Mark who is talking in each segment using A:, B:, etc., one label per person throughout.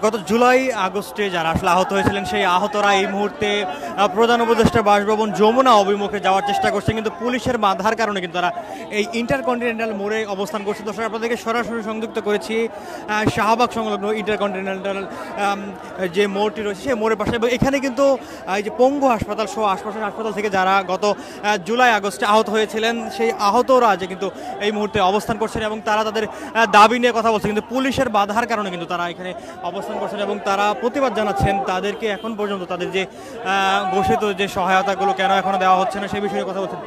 A: গত জুলাই আগস্টে যারা আসলে আহত হয়েছিলেন সেই আহতরা এই মুহূর্তে প্রধান উপদেষ্টা বাসভবন যমুনা অভিমুখে যাওয়ার চেষ্টা করছে, কিন্তু পুলিশের বাধার কারণে কিন্তু তারা এই ইন্টারকন্টিনেন্টাল মোড়ে অবস্থান করছে। দর্শক আপনাদেরকে সরাসরি সংযুক্ত করেছি শাহবাগ সংলগ্ন ইন্টারকন্টিনেন্টাল যে মোড়টি রয়েছে সেই মোড়ের পাশে, এবং এখানে কিন্তু এই যে পঙ্গু হাসপাতাল সহ আশপাশের হাসপাতাল থেকে যারা গত জুলাই আগস্টে আহত হয়েছিলেন সেই আহতরা যে কিন্তু এই মুহূর্তে অবস্থান করছেন এবং তারা তাদের দাবি নিয়ে কথা বলছে, কিন্তু পুলিশের বাধার কারণে কিন্তু তারা এখানে অবস্থান করছেন এবং তারা প্রতিবাদ জানাচ্ছেন। তাদেরকে এখন পর্যন্ত তাদের যে ঘোষিত যে সহায়তাগুলো কেন এখনো দেওয়া হচ্ছে না সেই বিষয়ে কথা বলছেন।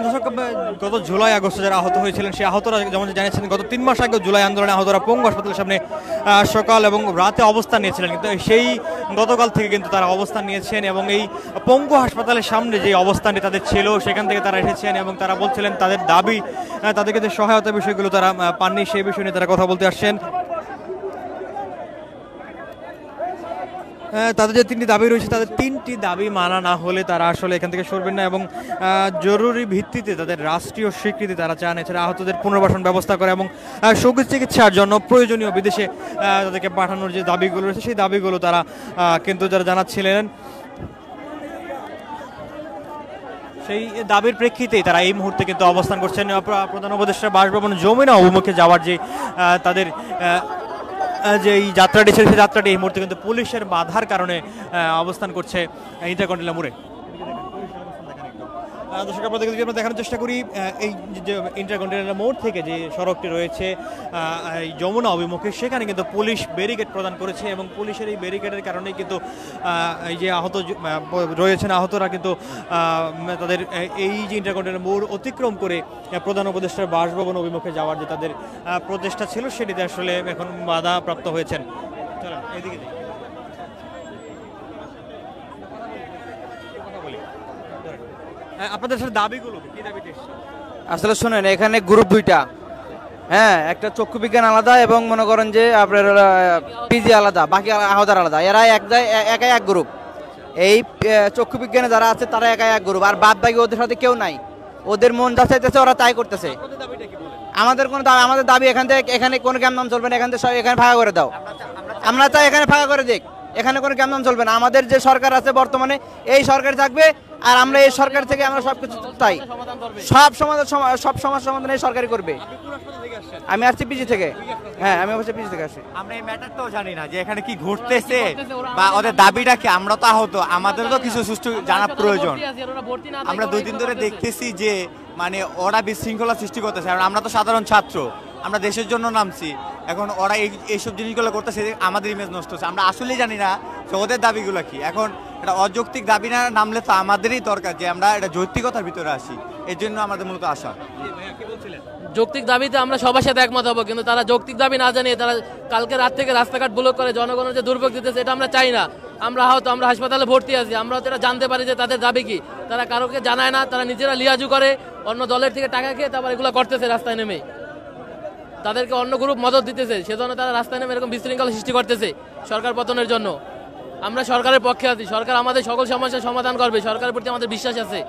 A: দর্শক, গত জুলাই আগস্টে যারা আহত হয়েছিলেন সেই আহতরা যেমন জানিয়েছেন গত 3 মাস আগে জুলাই আন্দোলনে আহতরা পঙ্গু হাসপাতালের সামনে সকাল এবং রাতে অবস্থান নিয়েছিলেন, কিন্তু সেই গতকাল থেকে কিন্তু তারা অবস্থান নিয়েছেন এবং এই পঙ্গু হাসপাতালের সামনে যে অবস্থানটি তাদের ছিল সেখান থেকে তারা এসেছেন এবং তারা বলছিলেন তাদের দাবি, তাদেরকে যে সহায়তা বিষয়গুলো তারা পাননি সেই বিষয় নিয়ে তারা কথা বলতে আসছেন। তাদের যে 3টি দাবি রয়েছে তাদের 3টি দাবি মানা না হলে তারা আসলে এখান থেকে সরবেন না এবং জরুরি ভিত্তিতে তাদের রাষ্ট্রীয় স্বীকৃতি তারা চান, এছাড়া আহতদের পুনর্বাসন ব্যবস্থা করে এবং চিকিৎসার জন্য প্রয়োজনীয় বিদেশে তাদেরকে পাঠানোর যে দাবিগুলো রয়েছে সেই দাবিগুলো তারা কিন্তু যারা জানাচ্ছিলেন সেই দাবির প্রেক্ষিতেই তারা এই মুহূর্তে কিন্তু অবস্থান করছেন প্রধান উপদেষ্টা বাসভবন যমুনা অভিমুখে যাওয়ার যে তাদের যে এই যাত্রাটি ছিল সেই যাত্রাটি এই মুহূর্তে কিন্তু পুলিশের বাধার কারণে অবস্থান করছে ইন্টারকন্টিনেন্টাল মোড়ে। দর্শক আপনাদেরকে যদি আমরা দেখানোর চেষ্টা করি এই যে ইন্টারকন্টিনেন্টাল মোড় থেকে যে সড়কটি রয়েছে এই যমুনা অভিমুখে সেখানে কিন্তু পুলিশ ব্যারিকেড প্রদান করেছে এবং পুলিশের এই ব্যারিকেডের কারণেই কিন্তু এই যে আহত রয়েছেন আহতরা কিন্তু তাদের এই যে ইন্টারকন্টিনেন্টাল মোড় অতিক্রম করে প্রধান উপদেষ্টার বাসভবন অভিমুখে যাওয়ার যে তাদের প্রচেষ্টা ছিল সেটিতে আসলে এখন বাধা প্রাপ্ত হয়েছেন। চলেন এইদিকে আপনাদের সাথে দাবিগুলো কি দাবিটা
B: আসলে শুনেন, এখানে গ্রুপ 2টা, হ্যাঁ, একটা চক্ষু বিজ্ঞান আলাদা এবং মনে করেন যে আপনার পিজি আলাদা, বাকি আহতার আলাদা, এরা একাই এক গ্রুপ। এই চক্ষু বিজ্ঞানে যারা আছে তারা একাই এক গ্রুপ, আর বাদ বাকি ওদের সাথে কেউ নাই, ওদের মন যা চাইতেছে ওরা তাই করতেছে। আমাদের কোনো দাবি, আমাদের দাবি এখান থেকে এখানে কোনো ক্যাম্প চলবে না, এখান থেকে এখানে ফাঁকা করে দাও, আমরা চাই এখানে ফাঁকা করে দিক, এখানে কোনো ক্যাম্প চলবে না। আমাদের যে সরকার আছে বর্তমানে এই সরকার থাকবে আর আমরা এই সরকার থেকে আমরা সবকিছু চাই, সব সমস্যার সমাধান এই সরকারই করবে। আমি আসছি পিজি থেকে, হ্যাঁ আমি অবশ্যই পিজি থেকে আসছি।
C: আমরা এই ম্যাটারটাও জানি না যে এখানে কি ঘটতেছে বা ওদের দাবিটা কি, আমরা তো আহত, আমাদেরও তো কিছু সুষ্ঠু জানা প্রয়োজন। আমরা 2 দিন ধরে দেখতেছি যে মানে ওরা বিশৃঙ্খলা সৃষ্টি করতেছে, কারণ আমরা তো সাধারণ ছাত্র, আমরা দেশের জন্য নামছি, এখন ওরা এইসব জিনিসগুলো করতেছে, আমাদের ইমেজ নষ্ট হচ্ছে। আমরা আসলেই জানি না ওদের দাবিগুলো কি। এখন এটা অযৌক্তিক দাবি না নামলে তো আমাদেরই দরকার যে আমরা এটা যৌক্তিকতার ভিতরে আসি, এর জন্য আমাদের মূলত আশা।
D: যৌক্তিক দাবিতে আমরা সবার সাথে একমত হবো, কিন্তু তারা যৌক্তিক দাবি না জানিয়ে তারা কালকে রাত থেকে রাস্তাঘাট ব্লক করে জনগণের যে দুর্ভোগ দিতেছে এটা আমরা চাই না। আমরা হয়তো আমরা হাসপাতালে ভর্তি আছি, আমরা তো এটা জানতে পারি যে তাদের দাবি কি, তারা কারোকে জানায় না, তারা নিজেরা লিয়াজু করে অন্য দলের থেকে টাকা খেয়ে তারপর এগুলো করতেছে রাস্তায় নেমে, তাদেরকে অন্য গ্রুপ মদত দিতেছে, সেজন্য তারা রাস্তায় নেমে এরকম বিশৃঙ্খলা সৃষ্টি করতেছে সরকার পতনের জন্য। আমরা সরকারের পক্ষে আছি, সরকার আমাদের সকল সমস্যার সমাধান করবে, সরকারের প্রতি আমাদের বিশ্বাস আছে।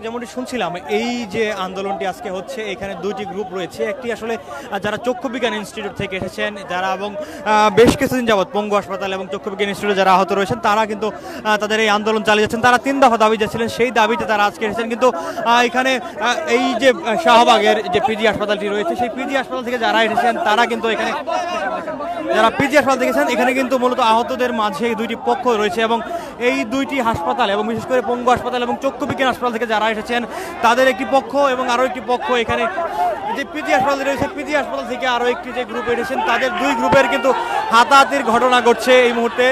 A: যেমনটি শুনছিলাম এই যে আন্দোলনটি আজকে হচ্ছে এখানে 2টি গ্রুপ রয়েছে, একটি আসলে যারা চক্ষু বিজ্ঞান ইনস্টিটিউট থেকে এসেছেন যারা এবং বেশ কিছুদিন যাবৎ পঙ্গু হাসপাতাল এবং চক্ষু বিজ্ঞান ইনস্টিটিউটে যারা আহত রয়েছেন তারা কিন্তু তাদের এই আন্দোলন চালিয়ে যাচ্ছেন। তারা 3 দফা দাবি যাচ্ছিলেন, সেই দাবিতে তারা আজকে এসেছেন, কিন্তু এখানে এই যে শাহবাগের যে পিজি হাসপাতালটি রয়েছে সেই পিজি হাসপাতাল থেকে যারা এসেছেন তারা কিন্তু এখানে যারা পিজি হাসপাতাল দেখেছেন এখানে কিন্তু মূলত আহতদের মাঝে 2টি পক্ষ রয়েছে এবং এই 2টি হাসপাতাল এবং বিশেষ করে পঙ্গু হাসপাতাল এবং চক্ষু বিজ্ঞান হাসপাতাল থেকে যারা এসেছেন তাদের একটি পক্ষ এবং আরও একটি পক্ষ এখানে যে পিজি হাসপাতাল রয়েছে পিজি হাসপাতাল থেকে আরও একটি যে গ্রুপ এসেছেন তাদের 2 গ্রুপের কিন্তু হাতাহাতির ঘটনা ঘটছে এই মুহূর্তে।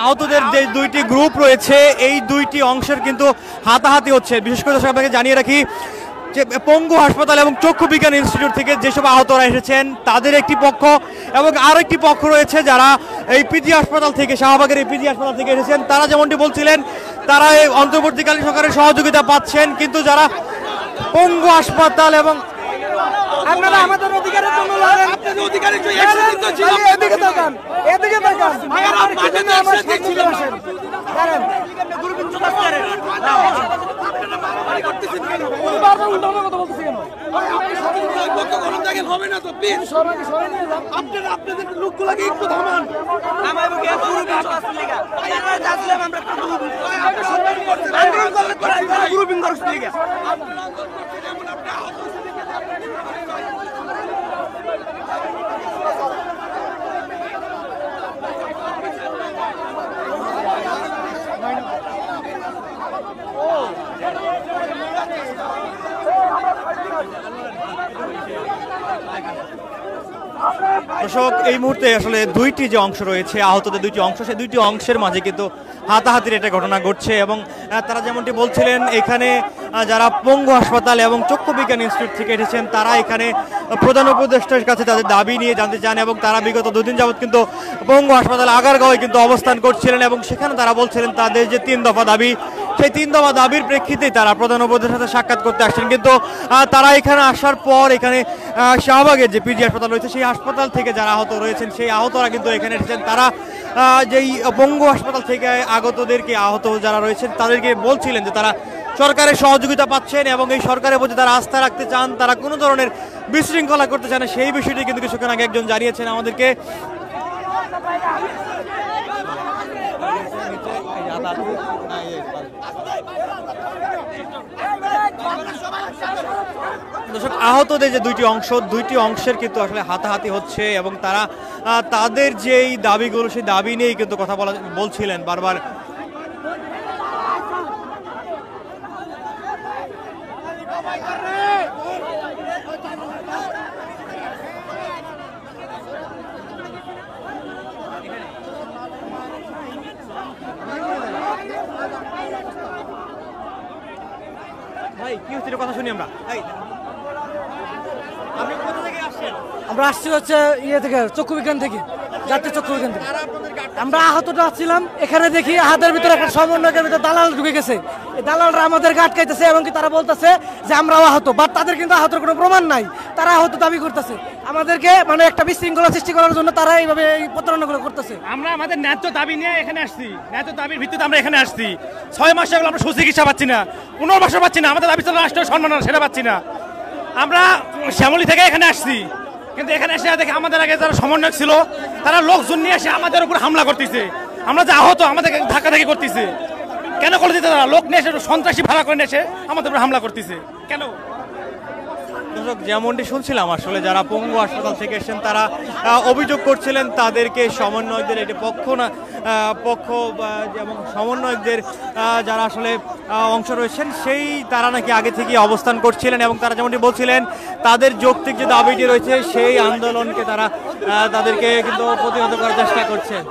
A: আহতদের যে দুইটি গ্রুপ রয়েছে এই দুইটি অংশের কিন্তু হাতাহাতি হচ্ছে। বিশেষ করে দর্শক আপনাকে জানিয়ে রাখি যে পঙ্গু হাসপাতাল এবং চক্ষু বিজ্ঞান ইনস্টিটিউট থেকে যেসব আহতরা এসেছেন তাদের একটি পক্ষ এবং আরেকটি পক্ষ রয়েছে যারা এই পিজি হাসপাতাল থেকে, শাহবাগের এই পিজি হাসপাতাল থেকে এসেছেন। তারা যেমনটি বলছিলেন তারা এই অন্তর্বর্তীকালীন সরকারের সহযোগিতা পাচ্ছেন, কিন্তু যারা পঙ্গু হাসপাতাল এবং
E: আপনারা আমাদের অধিকারের জন্য লড়েন। আপনাদের অধিকারের জন্য একসাথে তো ছিল। এদিকে তাকান, এদিকে তাকান। আপনারা আমাদের আমার সাথে বসেন। কারণ গুরুবিন চলে আসছে। আপনারা মারামারি করতেছেন কেন? উনি বারবার উল্টো কথা বলতেছেন কেন? আপনি সবাই বক্তব্য করুন, দেখেন হবে না তো প্লিজ। সবাই নিয়ে যান। আপনারা আপনাদের লোকগুলোকে একটু থামান। আমার বুকে গুরুবিন আসছে লাগা। আমরা যাচ্ছিলাম আমরা আপনি সবাই করতে আন্দোলন করতে গুরুবিন করতে লাগা। আপনারা আন্দোলন করতে যেমন আপনি আহত
A: দর্শক এই মুহূর্তে আসলে দুইটি যে অংশ রয়েছে, আহতদের দুইটি অংশ, সেই দুইটি অংশের মাঝে কিন্তু হাতাহাতির একটা ঘটনা ঘটছে এবং তারা যেমনটি বলছিলেন এখানে যারা পঙ্গু হাসপাতাল এবং চক্ষু বিজ্ঞান ইনস্টিটিউট থেকে এসেছেন তারা এখানে প্রধান উপদেষ্টার কাছে তাদের দাবি নিয়ে জানতে চান এবং তারা বিগত দুদিন যাবৎ কিন্তু পঙ্গু হাসপাতাল আগারগাঁওয়ে কিন্তু অবস্থান করছিলেন এবং সেখানে তারা বলছিলেন তাদের যে 3 দফা দাবি, সেই 3 দফা দাবির প্রেক্ষিতেই তারা প্রধান উপদেষ্টার সাথে সাক্ষাৎ করতে আসছেন। কিন্তু তারা এখানে আসার পর এখানে শাহবাগের যে পিজি হাসপাতাল রয়েছে সেই হাসপাতাল থেকে যারা আহত রয়েছেন সেই আহতরা কিন্তু এখানে এসেছেন। তারা যেই পঙ্গু হাসপাতাল থেকে আগতদেরকে, আহত যারা রয়েছেন তাদেরকে বলছিলেন যে তারা সরকারের সহযোগিতা পাচ্ছেন এবং এই সরকারের প্রতি তারা আস্থা রাখতে চান, তারা কোনো ধরনের বিশৃঙ্খলা করতে চান না। সেই বিষয়টি কিন্তু কিছুক্ষণ আগে একজন জানিয়েছেন আমাদেরকে। দর্শক আহতদের যে দুইটি অংশের কিন্তু আসলে হাতাহাতি হচ্ছে এবং তারা তাদের যেই দাবিগুলো সেই দাবি নিয়েই কিন্তু কথা বলছিলেন বারবার। ভাই কি হচ্ছে কথা শুনি আমরা। আপনি কোথা থেকে আসছেন?
E: আমরা আসছি হচ্ছে ইয়ে থেকে, চক্ষু বিজ্ঞান থেকে, জাতীয় চক্ষু বিজ্ঞান থেকে। আমরা আহতটা আসছিলাম, এখানে দেখি হাতের ভিতরে একটা সমন্বয়কের ভিতরে দালাল ঢুকে গেছে। এই দালালরা আমাদের আটকাইতেছে এবং কি তারা বলতেছে যে আমরাও আহত, বাট তাদের কিন্তু আহতের কোনো প্রমাণ নাই। তারা আহত দাবি করতেছে, আমাদেরকে মানে একটা বিশৃঙ্খলা সৃষ্টি করার জন্য তারা এইভাবে এই প্রতারণাগুলো করতেছে।
F: আমরা আমাদের ন্যায্য দাবি নিয়ে এখানে আসছি, ন্যায্য দাবির ভিত্তিতে আমরা এখানে আসছি। 6 মাস হলো আমরা সুচিকিৎসা পাচ্ছি না, পুনর্বাসন পাচ্ছি না, আমাদের দাবি ছিল রাষ্ট্রীয় সম্মাননা, সেটা পাচ্ছি না। আমরা শ্যামলী থেকে এখানে আসছি, কিন্তু এখানে এসে দেখে আমাদের আগে যারা সমন্বয়ক ছিল তারা লোকজন নিয়ে এসে আমাদের উপর হামলা করতেছে। আমরা যে আহত আমাদের ধাক্কাধাক্কি করতেছে কেন করে দিতে? তারা লোক নিয়ে এসে সন্ত্রাসী ভাড়া করে নিয়ে এসে আমাদের উপর হামলা করতেছে কেন?
A: দর্শক যেমনটি শুনছিলাম আসলে যারা পঙ্গু হাসপাতাল থেকে এসেছেন তারা অভিযোগ করছিলেন তাদেরকে সমন্বয়কদের একটি পক্ষ যেমন সমন্বয়কদের যারা আসলে অংশ রয়েছেন সেই তারা নাকি আগে থেকে অবস্থান করছিলেন এবং তারা যেমনটি বলছিলেন তাদের যৌক্তিক যে দাবিটি রয়েছে সেই আন্দোলনকে তারা তাদেরকে কিন্তু প্রতিহত করার চেষ্টা করছেন।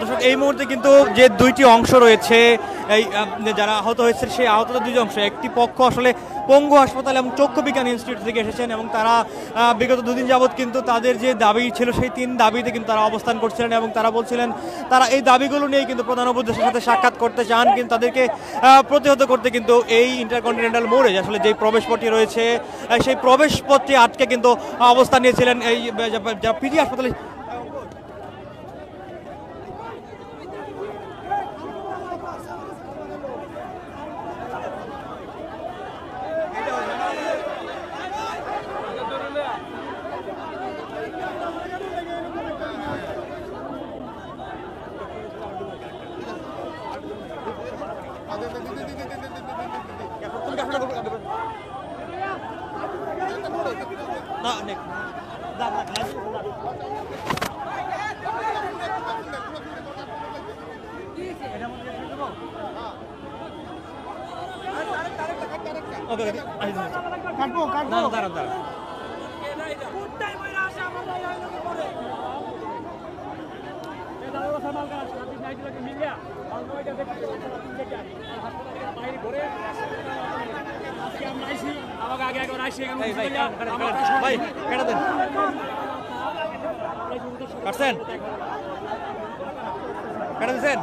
A: দর্শক এই মুহূর্তে কিন্তু যে দুইটি অংশ রয়েছে এই যারা আহত হয়েছে সেই আহতদের দুইটি অংশ, একটি পক্ষ আসলে পঙ্গু হাসপাতাল এবং চক্ষু বিজ্ঞান ইনস্টিটিউট থেকে এসেছেন এবং তারা বিগত দুদিন যাবৎ কিন্তু তাদের যে দাবি ছিল সেই 3 দাবিতে কিন্তু তারা অবস্থান করছিলেন এবং তারা বলছিলেন তারা এই দাবিগুলো নিয়ে কিন্তু প্রধান উপদেষ্টার সাথে সাক্ষাৎ করতে চান, কিন্তু তাদেরকে প্রতিহত করতে কিন্তু এই ইন্টারকন্টিনেন্টাল মোড়ে আসলে যে প্রবেশ পথটি রয়েছে সেই প্রবেশ পথটি আটকে কিন্তু অবস্থান নিয়েছিলেন এই পিজি হাসপাতালে। ওকে
E: কাটবো কাটবো
A: দাঁড়ান দাঁড়ান ভাই কেটে দেন কাটছেন কেটে দিচ্ছেন